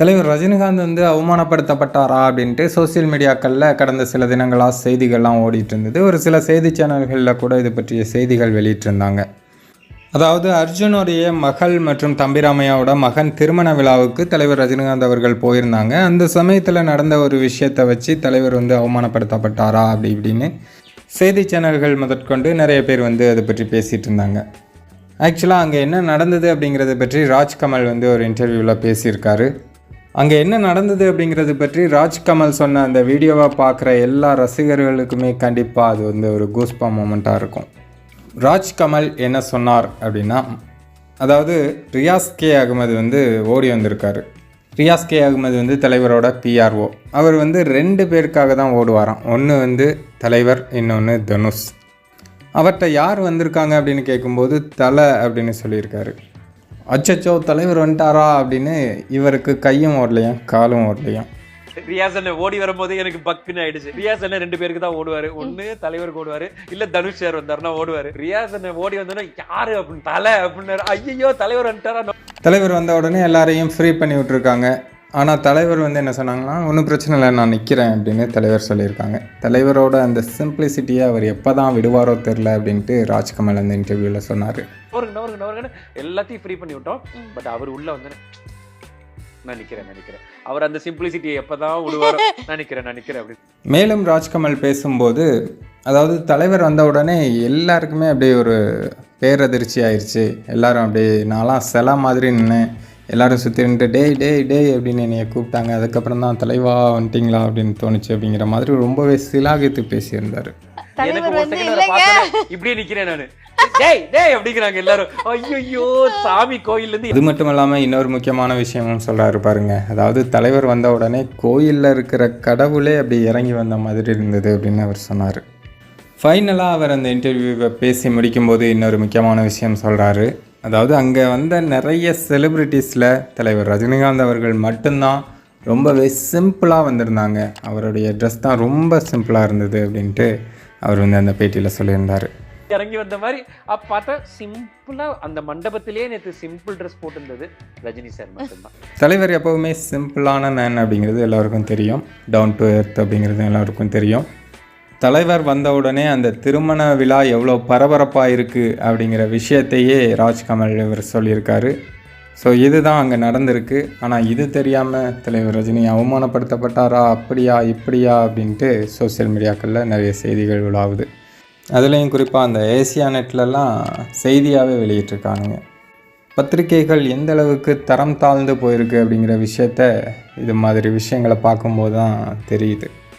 தலைவர் ரஜினிகாந்த் வந்து அவமானப்படுத்தப்பட்டாரா அப்படின்ட்டு சோசியல் மீடியாக்களில் கடந்த சில தினங்களாக செய்திகள்லாம் ஓடிட்டு இருந்தது. ஒரு சில செய்தி சேனல்களில் கூட இது பற்றிய செய்திகள் வெளியிட்டிருந்தாங்க. அதாவது அர்ஜுனுடைய மகள் மற்றும் தம்பிராமையாவோட மகன் திருமண விழாவுக்கு தலைவர் ரஜினிகாந்த் அவர்கள் போயிருந்தாங்க. அந்த சமயத்தில் நடந்த ஒரு விஷயத்தை வச்சு தலைவர் வந்து அவமானப்படுத்தப்பட்டாரா அப்படி இப்படின்னு செய்தி சேனல்கள் முதற்கொண்டு நிறைய பேர் வந்து அதை பற்றி பேசிகிட்டு இருந்தாங்க. ஆக்சுவலாக அங்கே என்ன நடந்தது அப்படிங்கிறத பற்றி ராஜ்கமல் வந்து ஒரு இன்டர்வியூவில் பேசியிருக்காரு. அங்கே என்ன நடந்தது அப்படிங்கிறது பற்றி ராஜ்கமல் சொன்ன அந்த வீடியோவை பார்க்குற எல்லா ரசிகர்களுக்குமே கண்டிப்பாக அது வந்து ஒரு கூஸ்பா மூமெண்ட்டாக இருக்கும். ராஜ்கமல் என்ன சொன்னார் அப்படின்னா, அதாவது ரியாஸ் கே அகமது வந்து ஓடி வந்திருக்காரு. ரியாஸ் கே அகமது வந்து தலைவரோட பிஆர்ஓ. அவர் வந்து 2 பேருக்காக தான் ஓடுவாராம். ஒன்று வந்து தலைவர், இன்னொன்று தனுஷ். அவர்கிட்ட யார் வந்திருக்காங்க அப்படின்னு கேட்கும்போது தலை அப்படின்னு சொல்லியிருக்காரு. அச்சச்சோ தலைவர் வந்துட்டாரா அப்படின்னு இவருக்கு கையும் ஓடலையாம் காலும் ஓடலையாம். ரியாஸ் அண்ணன் ஓடி வரும்போது எனக்கு பக்குன்னு ஆயிடுச்சு. ரியாஸ் அண்ணன் 2 பேருக்கு தான் ஓடுவாரு. ஒண்ணு தலைவருக்கு ஓடுவாரு, இல்ல தனுஷ் சார் வந்தாருன்னா ஓடுவாரு. ரியாஸ் அண்ணன் ஓடி வந்தோன்னா யாரு அப்படின்னு தலை அப்படின்னாரு. ஐயோ தலைவர் வந்துட்டாரா. தலைவர் வந்த உடனே எல்லாரையும் ஃப்ரீ பண்ணி விட்டுருக்காங்க. ஆனால் தலைவர் வந்து என்ன சொன்னாங்கன்னா, ஒன்றும் பிரச்சனை இல்லை நான் நிற்கிறேன் அப்படின்னு தலைவர் சொல்லியிருக்காங்க. தலைவரோட அந்த சிம்பிளிசிட்டியை அவர் எப்போ தான் விடுவாரோ தெரில அப்படின்ட்டு ராஜ்கமல் அந்த இன்டர்வியூவில் சொன்னார். எல்லாத்தையும் ஃப்ரீ பண்ணி விட்டோம். பட் அவர் உள்ள வந்து நான் நிற்கிறேன் அவர் அந்த சிம்பிளிசிட்டியை எப்போ தான் விடுவாரோ நினைக்கிறேன் அப்படின்னு. மேலும் ராஜ்கமல் பேசும்போது, அதாவது தலைவர் வந்த உடனே எல்லாருக்குமே அப்படியே ஒரு பேரதிர்ச்சி ஆயிடுச்சு. எல்லாரும் அப்படியே நான்லாம் சில மாதிரி நின்று எல்லாரும் சுற்றி நின்று டேய் அப்படின்னு என்னைய கூப்பிட்டாங்க. அதுக்கப்புறம் தான் தலைவா வந்துட்டிங்களா அப்படின்னு தோணுச்சு அப்படிங்கிற மாதிரி ரொம்பவே சிலாகித்து பேசியிருந்தார். இப்படியே நிற்கிறேன் நான் அப்படிங்கிறாங்க எல்லாரும். ஐயோ சாமி கோயிலேருந்து. இது மட்டும் இல்லாமல் இன்னொரு முக்கியமான விஷயமும் சொல்கிறாரு பாருங்க. அதாவது தலைவர் வந்த உடனே கோயிலில் இருக்கிற கடவுளே அப்படி இறங்கி வந்த மாதிரி இருந்தது அப்படின்னு அவர் சொன்னார். ஃபைனலாக அவர் அந்த இன்டர்வியூவை பேசி முடிக்கும்போது இன்னொரு முக்கியமான விஷயம் சொல்கிறாரு. அதாவது அங்கே வந்த நிறைய செலிப்ரிட்டிஸில் தலைவர் ரஜினிகாந்த் அவர்கள் மட்டும்தான் ரொம்பவே சிம்பிளாக வந்திருந்தாங்க. அவருடைய ட்ரெஸ் தான் ரொம்ப சிம்பிளாக இருந்தது அப்படின்ட்டு அவர் வந்து அந்த பேட்டியில் சொல்லியிருந்தார். இறங்கி வந்த மாதிரி பார்த்தா சிம்பிளா அந்த மண்டபத்திலேயே நேற்று சிம்பிள் ட்ரெஸ் போட்டிருந்தது ரஜினி சார் மட்டும்தான். தலைவர் எப்போவுமே சிம்பிளான மேன் அப்படிங்கிறது எல்லாருக்கும் தெரியும். டவுன் டு எர்த் அப்படிங்கிறது எல்லாருக்கும் தெரியும். தலைவர் வந்த உடனே அந்த திருமண விழா எவ்வளோ பரபரப்பாக இருக்குது அப்படிங்கிற விஷயத்தையே ராஜ்கமல் இவர் சொல்லியிருக்காரு. ஸோ இதுதான் அங்கே நடந்திருக்கு. ஆனால் இது தெரியாமல் தலைவர் ரஜினி அவமானப்படுத்தப்பட்டாரா, அப்படியா இப்படியா அப்படின்ட்டு சோசியல் மீடியாக்களில் நிறைய செய்திகள் உலாவுது. அதுலேயும் குறிப்பாக அந்த ஏசியா நெட்லலாம் செய்தியாகவே வெளியிட்டிருக்கானுங்க. பத்திரிகைகள் எந்த அளவுக்கு தரம் தாழ்ந்து போயிருக்கு அப்படிங்கிற விஷயத்த இது மாதிரி விஷயங்களை பார்க்கும்போது தான் தெரியுது.